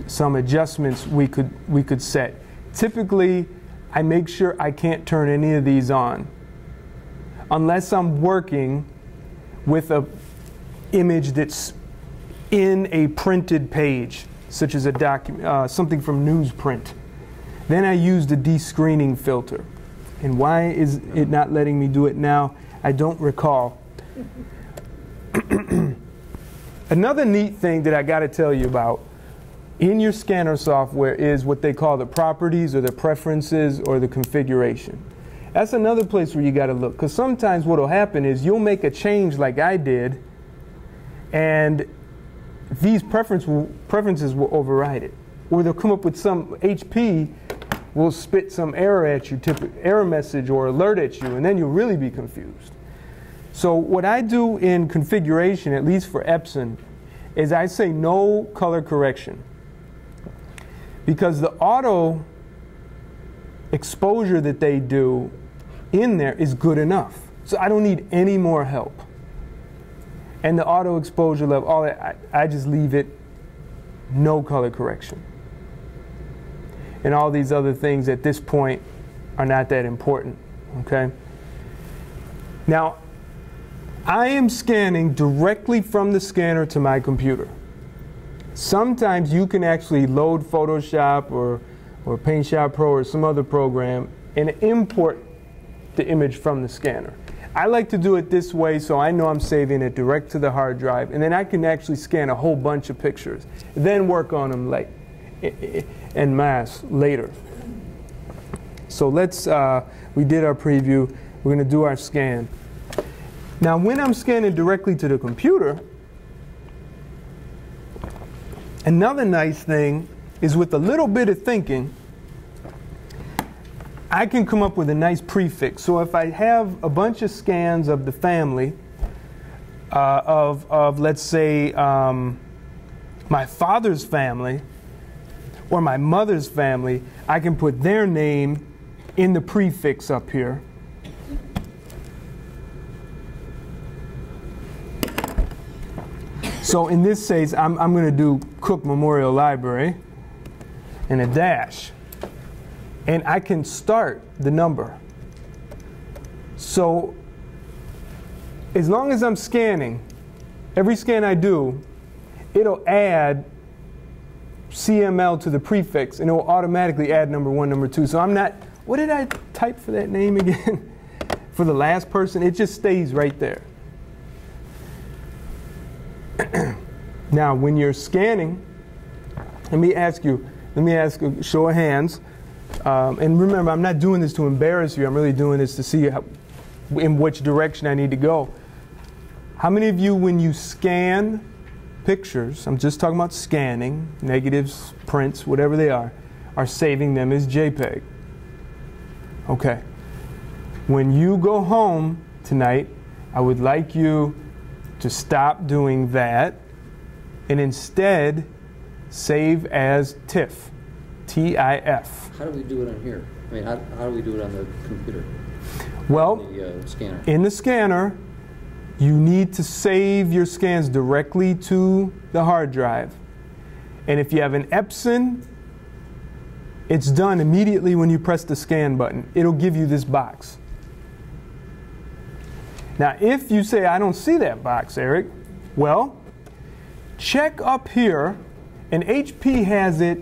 some adjustments we could set. Typically, I make sure I can't turn any of these on unless I'm working with a image that's in a printed page, such as a document, something from newsprint. Then I use the descreening filter. And why is it not letting me do it now? I don't recall. Another neat thing that I got to tell you about in your scanner software is what they call the properties or the preferences or the configuration. That's another place where you got to look, because sometimes what will happen is you'll make a change like I did, and these preferences will override it. Or they'll come up with some HP will spit some error at you, error message or alert at you, and then you'll really be confused. So what I do in configuration, at least for Epson, is I say no color correction. Because the auto exposure that they do in there is good enough. So I don't need any more help. And the auto exposure level, all that, I just leave it no color correction. And all these other things at this point are not that important, okay? Now, I am scanning directly from the scanner to my computer. Sometimes you can actually load Photoshop or PaintShop Pro or some other program and import the image from the scanner. I like to do it this way so I know I'm saving it direct to the hard drive, and then I can actually scan a whole bunch of pictures, then work on them en masse later. So let's, we did our preview, we're going to do our scan. Now when I'm scanning directly to the computer, another nice thing is with a little bit of thinking, I can come up with a nice prefix. So if I have a bunch of scans of the family, of let's say my father's family or my mother's family, I can put their name in the prefix up here. So in this case, I'm going to do Cook Memorial Library and a dash. And I can start the number. So as long as I'm scanning, every scan I do, it'll add CML to the prefix, and it will automatically add number 1, number 2. So I'm not, what did I type for that name again? For the last person, it just stays right there. Now, when you're scanning, let me ask a show of hands. And remember, I'm not doing this to embarrass you. I'm really doing this to see in which direction I need to go. How many of you, when you scan pictures, I'm just talking about scanning, negatives, prints, whatever they are saving them as JPEG? Okay. When you go home tonight, I would like you to stop doing that and instead save as TIFF. TIF. How do we do it on here? I mean, how do we do it on the computer? Well, the scanner. In the scanner, you need to save your scans directly to the hard drive. And if you have an Epson, it's done immediately when you press the scan button. It'll give you this box. Now, if you say, I don't see that box, Eric, well, check up here, and HP has it.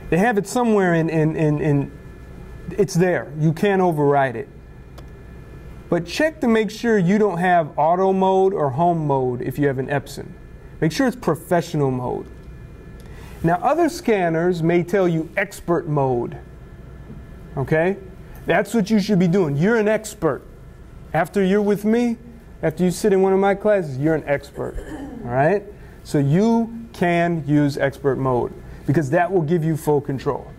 They have it somewhere in it's there. You can't override it. But check to make sure you don't have auto mode or home mode if you have an Epson. Make sure it's professional mode. Now, other scanners may tell you expert mode. Okay? That's what you should be doing. You're an expert. After you're with me, after you sit in one of my classes, you're an expert. All right? So you can use expert mode, because that will give you full control.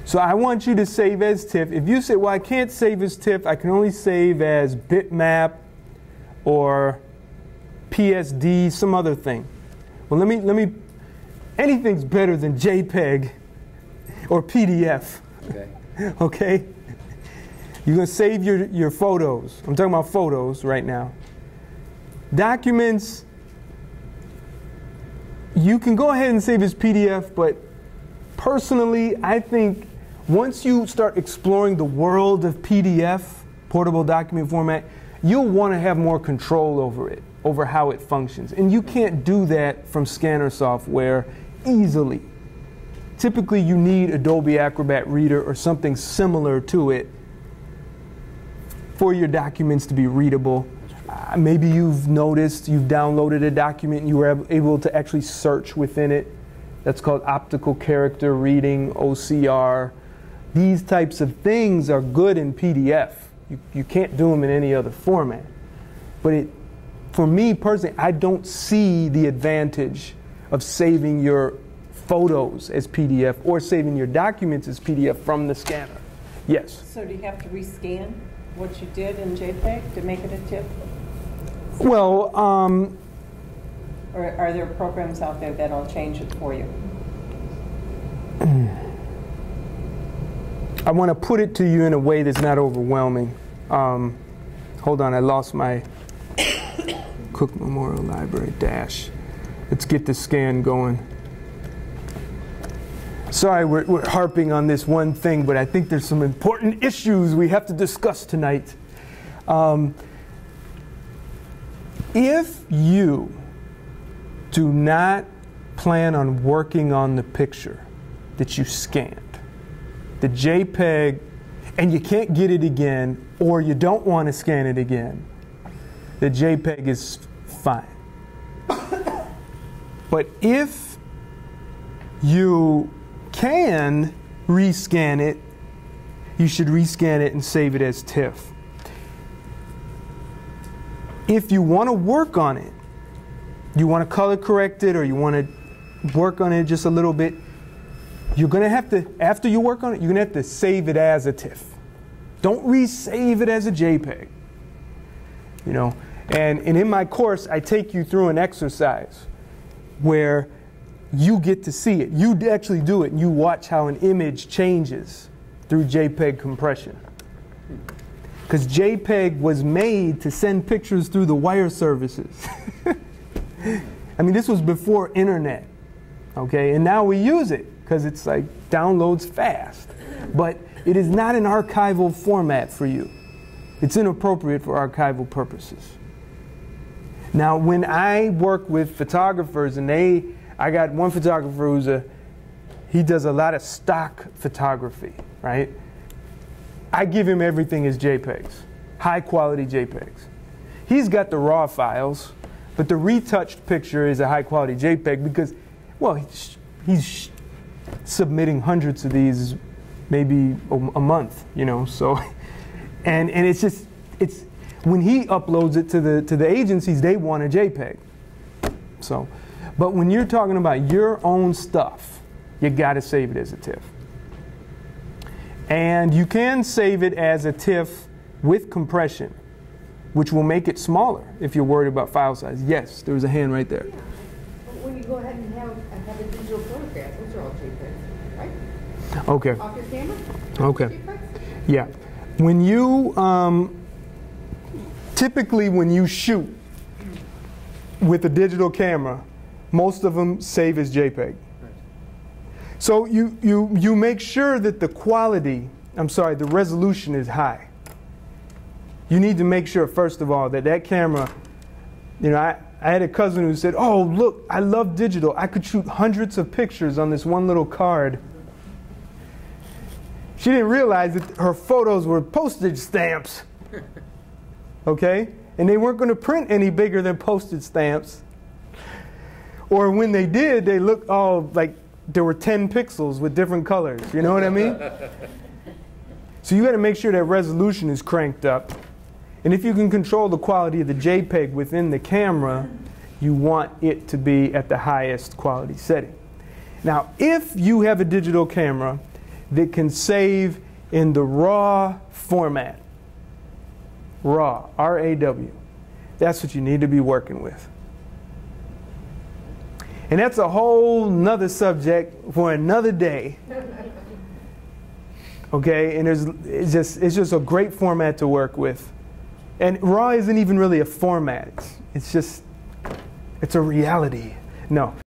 So I want you to save as TIFF. If you say, well, I can't save as TIFF, I can only save as bitmap or PSD, some other thing. Well, let me, anything's better than JPEG or PDF. Okay. Okay? You're going to save your photos. I'm talking about photos right now. Documents, You can go ahead and save as PDF, but personally, I think once you start exploring the world of PDF, portable document format, you'll want to have more control over it, over how it functions. And you can't do that from scanner software easily. Typically, you need Adobe Acrobat Reader or something similar to it for your documents to be readable. Maybe you've noticed you've downloaded a document and you were able to actually search within it. That's called optical character reading, OCR. These types of things are good in PDF. You can't do them in any other format. But for me personally, I don't see the advantage of saving your photos as PDF or saving your documents as PDF from the scanner. Yes? So do you have to rescan what you did in JPEG to make it a TIFF? Well, Or are there programs out there that'll change it for you? I want to put it to you in a way that's not overwhelming. Hold on, I lost my Cook Memorial Library dash. Let's get the scan going. Sorry, we're harping on this one thing, but I think there's some important issues we have to discuss tonight. If you do not plan on working on the picture that you scanned, the JPEG, and you can't get it again, or you don't want to scan it again, the JPEG is fine. But if you can rescan it, you should rescan it and save it as TIFF. If you want to work on it, you want to color correct it, or you want to work on it just a little bit, you're going to have to, after you work on it, you're going to have to save it as a TIFF. Don't resave it as a JPEG. You know, and in my course, I take you through an exercise where you get to see it. You actually do it, and you watch how an image changes through JPEG compression. Because JPEG was made to send pictures through the wire services. I mean, this was before internet, okay? And now we use it because it's like downloads fast. But it is not an archival format for you. It's inappropriate for archival purposes. Now, when I work with photographers, and I got one photographer he does a lot of stock photography, right? I give him everything as JPEGs, high quality JPEGs. He's got the raw files, but the retouched picture is a high quality JPEG because, well, he's submitting hundreds of these maybe a month, you know, so, and it's just, when he uploads it to the agencies, they want a JPEG. So, but when you're talking about your own stuff, you got to save it as a TIFF. And you can save it as a TIFF with compression, which will make it smaller if you're worried about file size. Yes, there was a hand right there. Yeah. But when you go ahead and have a digital photograph, those are all JPEGs, right? Okay. Off your camera? Okay. JPEGs? Yeah. When you, typically when you shoot with a digital camera, most of them save as JPEG. So you make sure that the quality, the resolution is high. You need to make sure, first of all, that camera, you know, I had a cousin who said, oh, look, I love digital. I could shoot hundreds of pictures on this one little card. She didn't realize that her photos were postage stamps, okay? And they weren't going to print any bigger than postage stamps. Or when they did, they looked all like there were 10 pixels with different colors. You know what I mean? So you got to make sure that resolution is cranked up. And if you can control the quality of the JPEG within the camera, you want it to be at the highest quality setting. Now, if you have a digital camera that can save in the RAW format, RAW, R-A-W, that's what you need to be working with. And that's a whole nother subject for another day. Okay, and it's just a great format to work with. And RAW isn't even really a format. It's a reality. No.